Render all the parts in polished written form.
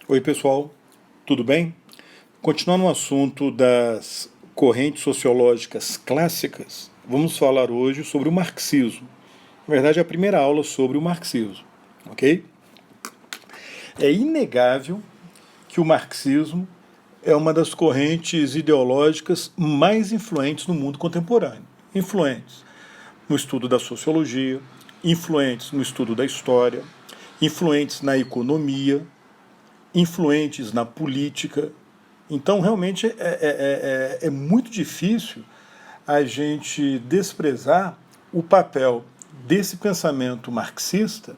Oi, pessoal, tudo bem? Continuando o assunto das correntes sociológicas clássicas, vamos falar hoje sobre o marxismo. Na verdade, é a primeira aula sobre o marxismo, ok? É inegável que o marxismo é uma das correntes ideológicas mais influentes no mundo contemporâneo. Influentes no estudo da sociologia, influentes no estudo da história, influentes na economia, influentes na política. Então, realmente, é muito difícil a gente desprezar o papel desse pensamento marxista,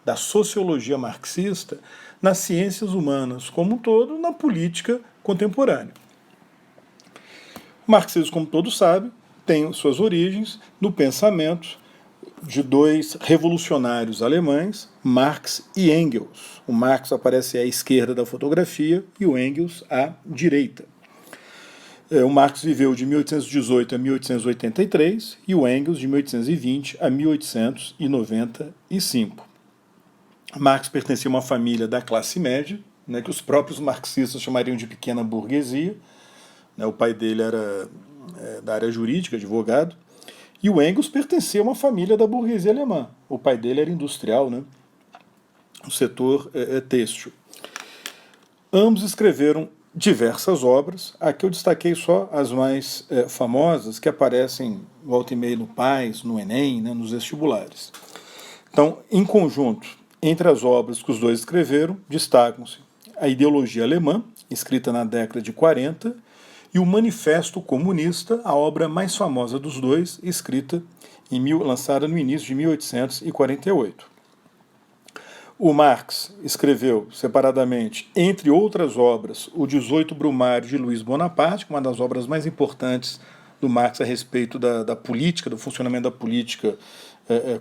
da sociologia marxista, nas ciências humanas como um todo, na política contemporânea. O marxismo, como todos sabem, tem suas origens no pensamento de dois revolucionários alemães, Marx e Engels. O Marx aparece à esquerda da fotografia e o Engels à direita. O Marx viveu de 1818 a 1883 e o Engels de 1820 a 1895. Marx pertencia a uma família da classe média, né, que os próprios marxistas chamariam de pequena burguesia. O pai dele era da área jurídica, advogado. E o Engels pertencia a uma família da burguesia alemã. O pai dele era industrial, né? O setor têxtil. Ambos escreveram diversas obras. Aqui eu destaquei só as mais famosas, que aparecem volta e meia no PAS, no Enem, né, nos vestibulares. Então, em conjunto, entre as obras que os dois escreveram, destacam-se a Ideologia Alemã, escrita na década de 40, e o Manifesto Comunista, a obra mais famosa dos dois, lançada no início de 1848. O Marx escreveu separadamente, entre outras obras, o 18 Brumário de Luiz Bonaparte, uma das obras mais importantes do Marx a respeito da política, do funcionamento da política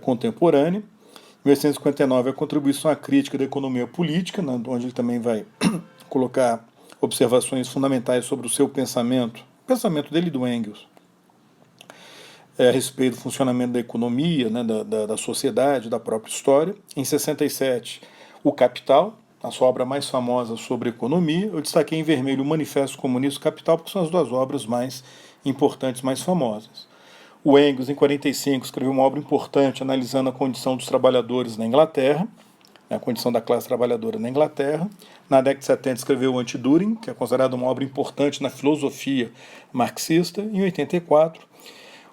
contemporânea. Em 1859, a Contribuição à Crítica da Economia Política, onde ele também vai colocar observações fundamentais sobre o seu pensamento, o pensamento dele e do Engels, a respeito do funcionamento da economia, né, da sociedade, da própria história. Em 67, O Capital, a sua obra mais famosa sobre economia. Eu destaquei em vermelho o Manifesto Comunista e o Capital, porque são as duas obras mais importantes, mais famosas. O Engels, em 45, escreveu uma obra importante analisando a condição dos trabalhadores na Inglaterra, a condição da classe trabalhadora na Inglaterra. Na década de 70 escreveu o Anti-Düring, que é considerado uma obra importante na filosofia marxista. Em 84,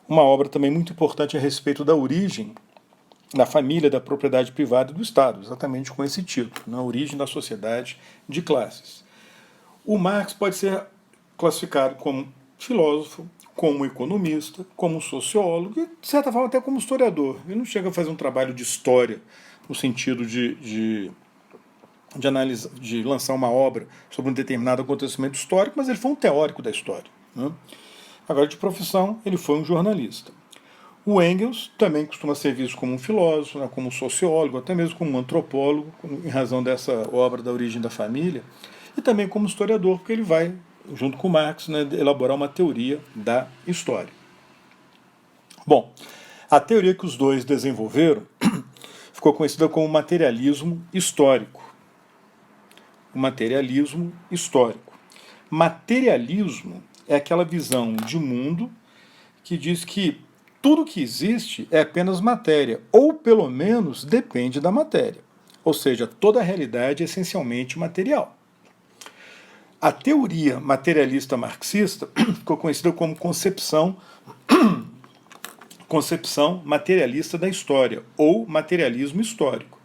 uma obra também muito importante a respeito da origem da família, da propriedade privada e do Estado, exatamente com esse título, na origem da sociedade de classes. O Marx pode ser classificado como filósofo, como economista, como sociólogo e, de certa forma, até como historiador. Ele não chega a fazer um trabalho de história no sentido de lançar uma obra sobre um determinado acontecimento histórico, mas ele foi um teórico da história, né? Agora, de profissão, ele foi um jornalista. O Engels também costuma ser visto como um filósofo, né, como um sociólogo, até mesmo como um antropólogo, em razão dessa obra da origem da família, e também como historiador, porque ele vai, junto com Marx, né, elaborar uma teoria da história. Bom, a teoria que os dois desenvolveram ficou conhecida como materialismo histórico. O materialismo histórico. Materialismo é aquela visão de mundo que diz que tudo que existe é apenas matéria, ou pelo menos depende da matéria. Ou seja, toda a realidade é essencialmente material. A teoria materialista marxista ficou conhecida como concepção materialista da história, ou materialismo histórico.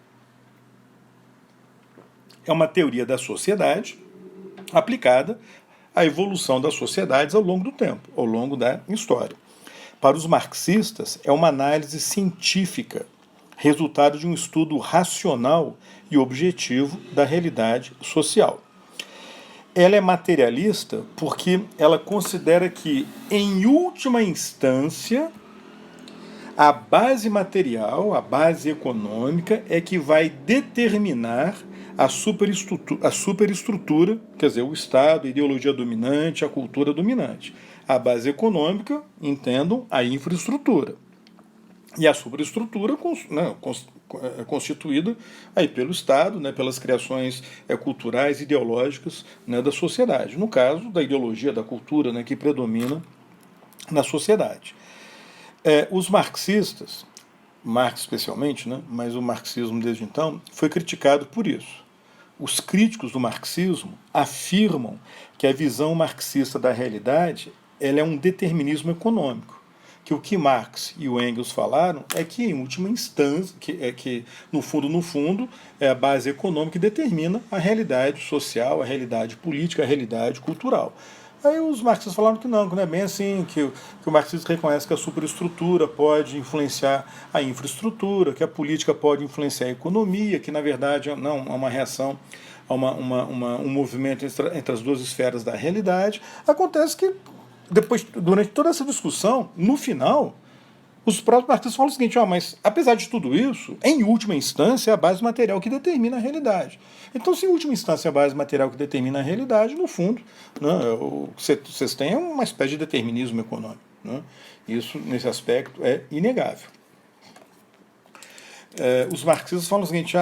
É uma teoria da sociedade aplicada à evolução das sociedades ao longo do tempo, ao longo da história. Para os marxistas, é uma análise científica, resultado de um estudo racional e objetivo da realidade social. Ela é materialista porque ela considera que, em última instância, a base material, a base econômica, é que vai determinar a superestrutura, quer dizer, o Estado, a ideologia dominante, a cultura dominante. A base econômica, entendam, a infraestrutura. E a superestrutura é constituída aí pelo Estado, né, pelas criações culturais, ideológicas, né, da sociedade. No caso, da ideologia, da cultura, né, que predomina na sociedade. Os marxistas, Marx especialmente, né, mas o marxismo desde então, foi criticado por isso. Os críticos do marxismo afirmam que a visão marxista da realidade ela é um determinismo econômico. Que o que Marx e o Engels falaram é que, em última instância, que no fundo, é a base econômica que determina a realidade social, a realidade política, a realidade cultural. Aí os marxistas falaram que não é bem assim, que o marxismo reconhece que a superestrutura pode influenciar a infraestrutura, que a política pode influenciar a economia, que na verdade não há uma reação, há um movimento entre as duas esferas da realidade. Acontece que depois, durante toda essa discussão, no final, os próprios marxistas falam o seguinte, mas apesar de tudo isso, em última instância é a base material que determina a realidade. Então, se em última instância é a base material que determina a realidade, no fundo, né, o que vocês têm é uma espécie de determinismo econômico. Né? Isso, nesse aspecto, é inegável. Os marxistas falam o seguinte,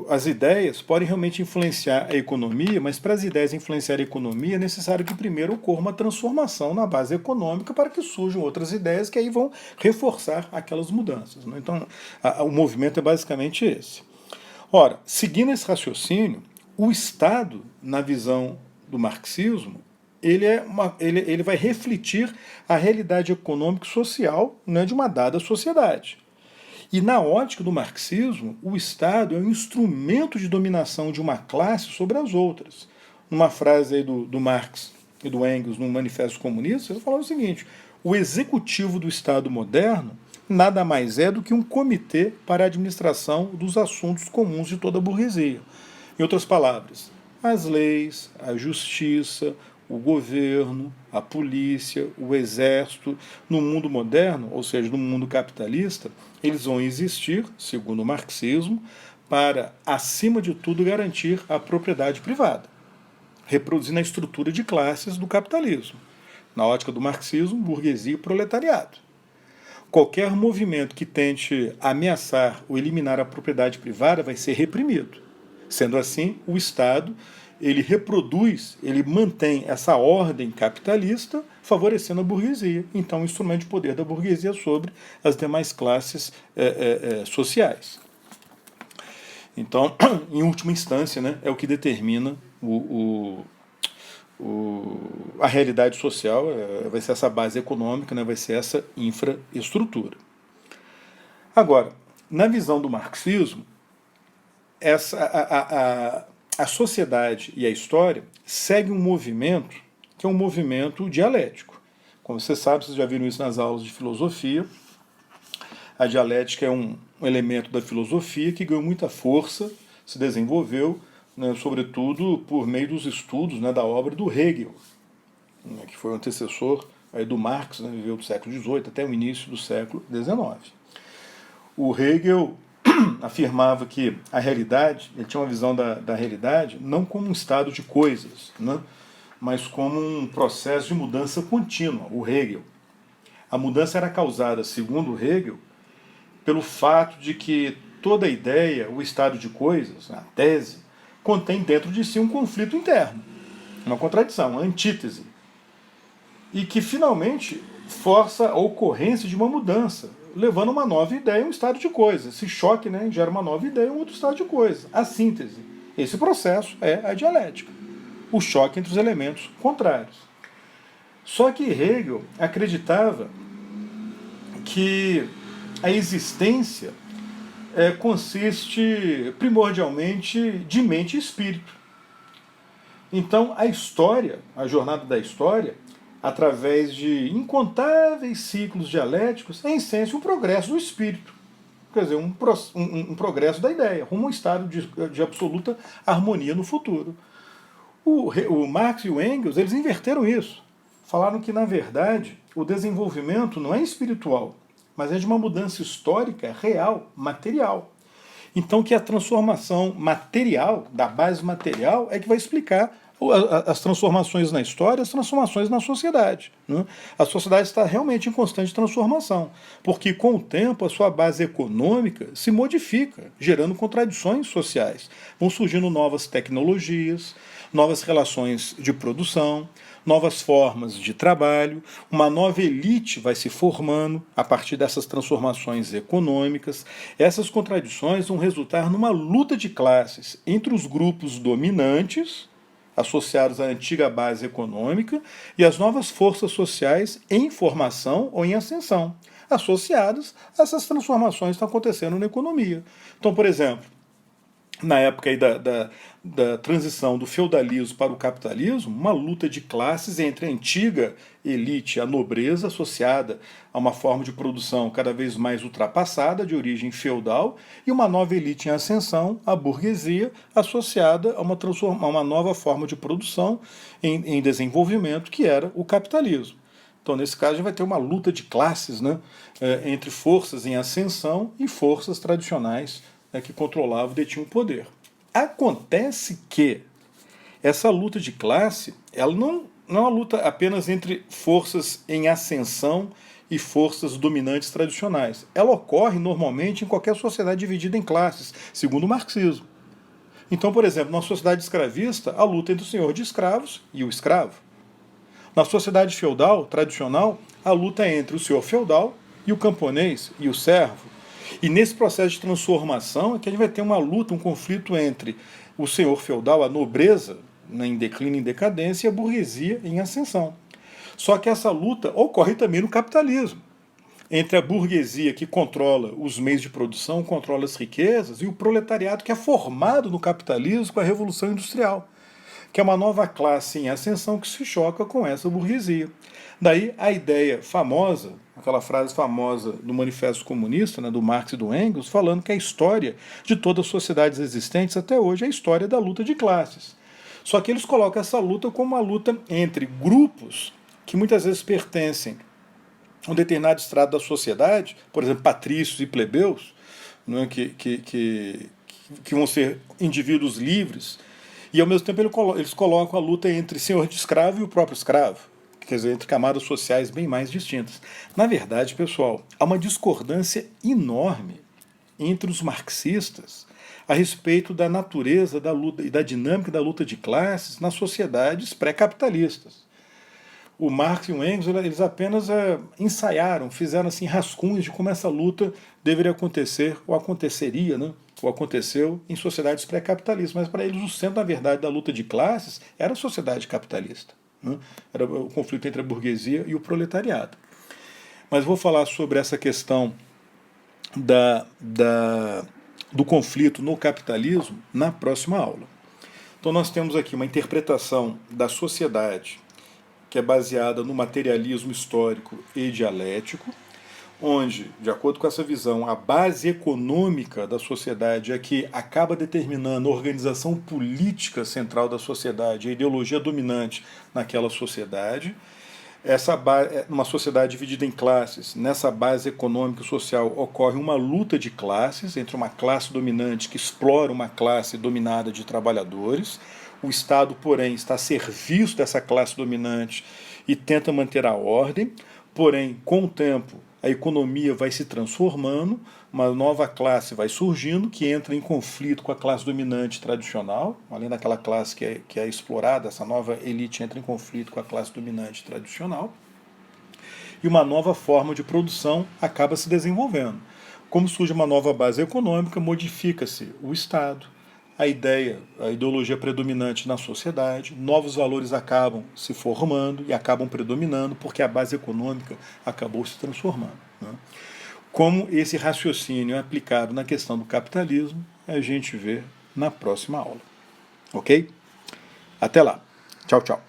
as ideias podem realmente influenciar a economia, mas para as ideias influenciarem a economia é necessário que primeiro ocorra uma transformação na base econômica para que surjam outras ideias que aí vão reforçar aquelas mudanças. Né? Então, o movimento é basicamente esse. Ora, seguindo esse raciocínio, o Estado, na visão do marxismo, ele vai refletir a realidade econômica e social, né, de uma dada sociedade. E na ótica do marxismo, o Estado é um instrumento de dominação de uma classe sobre as outras. Numa frase aí do Marx e do Engels no Manifesto Comunista, eles falaram o seguinte, o executivo do Estado moderno nada mais é do que um comitê para a administração dos assuntos comuns de toda a burguesia. Em outras palavras, as leis, a justiça, o governo, a polícia, o exército, no mundo moderno, ou seja, no mundo capitalista, eles vão existir, segundo o marxismo, para, acima de tudo, garantir a propriedade privada, reproduzindo a estrutura de classes do capitalismo. Na ótica do marxismo, burguesia e proletariado. Qualquer movimento que tente ameaçar ou eliminar a propriedade privada vai ser reprimido. Sendo assim, o Estado ele reproduz, ele mantém essa ordem capitalista, favorecendo a burguesia. Então, um instrumento de poder da burguesia sobre as demais classes sociais. Então, em última instância, né, é o que determina a realidade social, vai ser essa base econômica, né, vai ser essa infraestrutura. Agora, na visão do marxismo, a sociedade e a história seguem um movimento que é um movimento dialético. Como você sabe, vocês já viram isso nas aulas de filosofia. A dialética é um elemento da filosofia que ganhou muita força, se desenvolveu, né, sobretudo por meio dos estudos, né, da obra do Hegel, né, que foi o antecessor aí do Marx, né, viveu do século XVIII até o início do século XIX. O Hegel afirmava que a realidade, ele tinha uma visão da realidade não como um estado de coisas, né, mas como um processo de mudança contínua, o Hegel. A mudança era causada, segundo Hegel, pelo fato de que toda ideia, o estado de coisas, a tese, contém dentro de si um conflito interno, uma contradição, uma antítese, e que finalmente força a ocorrência de uma mudança, levando a uma nova ideia, um estado de coisas. Esse choque, né, gera uma nova ideia, um outro estado de coisas. A síntese. Esse processo é a dialética. O choque entre os elementos contrários. Só que Hegel acreditava que a existência consiste primordialmente de mente e espírito. Então a história, a jornada da história, através de incontáveis ciclos dialéticos, é em essência um progresso do espírito. Quer dizer, um progresso da ideia, rumo a um estado de absoluta harmonia no futuro. O Marx e o Engels, eles inverteram isso. Falaram que, na verdade, o desenvolvimento não é espiritual, mas é de uma mudança histórica real, material. Então que a transformação material, da base material, é que vai explicar as transformações na história, as transformações na sociedade. Né? A sociedade está realmente em constante transformação, porque com o tempo a sua base econômica se modifica, gerando contradições sociais. Vão surgindo novas tecnologias, novas relações de produção, novas formas de trabalho, uma nova elite vai se formando a partir dessas transformações econômicas. Essas contradições vão resultar numa luta de classes entre os grupos dominantes, associados à antiga base econômica, e as novas forças sociais em formação ou em ascensão, associadas a essas transformações que estão acontecendo na economia. Então, por exemplo, na época aí da transição do feudalismo para o capitalismo, uma luta de classes entre a antiga elite, a nobreza, associada a uma forma de produção cada vez mais ultrapassada, de origem feudal, e uma nova elite em ascensão, a burguesia, associada a uma nova forma de produção em desenvolvimento, que era o capitalismo. Então, nesse caso, a gente vai ter uma luta de classes, né, entre forças em ascensão e forças tradicionais, né, que controlavam e detinham o poder. Acontece que essa luta de classe, ela não é uma luta apenas entre forças em ascensão e forças dominantes tradicionais. Ela ocorre normalmente em qualquer sociedade dividida em classes, segundo o marxismo. Então, por exemplo, na sociedade escravista, a luta entre o senhor de escravos e o escravo. Na sociedade feudal, tradicional, a luta é entre o senhor feudal e o camponês e o servo. E nesse processo de transformação é que a gente vai ter uma luta, um conflito entre o senhor feudal, a nobreza, em declínio e em decadência, e a burguesia em ascensão. Só que essa luta ocorre também no capitalismo, entre a burguesia que controla os meios de produção, controla as riquezas, e o proletariado que é formado no capitalismo com a Revolução Industrial, que é uma nova classe em ascensão que se choca com essa burguesia. Daí a ideia famosa, aquela frase famosa do Manifesto Comunista, né, do Marx e do Engels, falando que a história de todas as sociedades existentes até hoje é a história da luta de classes. Só que eles colocam essa luta como uma luta entre grupos que muitas vezes pertencem a um determinado estrado da sociedade, por exemplo, patrícios e plebeus, né, que vão ser indivíduos livres, e ao mesmo tempo eles colocam a luta entre senhor de escravo e o próprio escravo, quer dizer, entre camadas sociais bem mais distintas. Na verdade, pessoal, há uma discordância enorme entre os marxistas a respeito da natureza da luta e da dinâmica da luta de classes nas sociedades pré-capitalistas. O Marx e o Engels, eles apenas ensaiaram, fizeram assim rascunhos de como essa luta deveria acontecer, ou aconteceria, né? Ou aconteceu em sociedades pré-capitalistas. Mas para eles o centro, na verdade, da luta de classes era a sociedade capitalista. Né? Era o conflito entre a burguesia e o proletariado. Mas vou falar sobre essa questão do conflito no capitalismo na próxima aula. Então nós temos aqui uma interpretação da sociedade que é baseada no materialismo histórico e dialético, onde, de acordo com essa visão, a base econômica da sociedade é que acaba determinando a organização política central da sociedade, a ideologia dominante naquela sociedade. Uma sociedade dividida em classes, nessa base econômica e social ocorre uma luta de classes entre uma classe dominante que explora uma classe dominada de trabalhadores. O Estado, porém, está a serviço dessa classe dominante e tenta manter a ordem, porém, com o tempo, a economia vai se transformando, uma nova classe vai surgindo que entra em conflito com a classe dominante tradicional, além daquela classe que é explorada, essa nova elite entra em conflito com a classe dominante tradicional, e uma nova forma de produção acaba se desenvolvendo. Como surge uma nova base econômica, modifica-se o Estado, a ideologia predominante na sociedade, novos valores acabam se formando e acabam predominando porque a base econômica acabou se transformando. Né? Como esse raciocínio é aplicado na questão do capitalismo, a gente vê na próxima aula. Ok? Até lá. Tchau, tchau.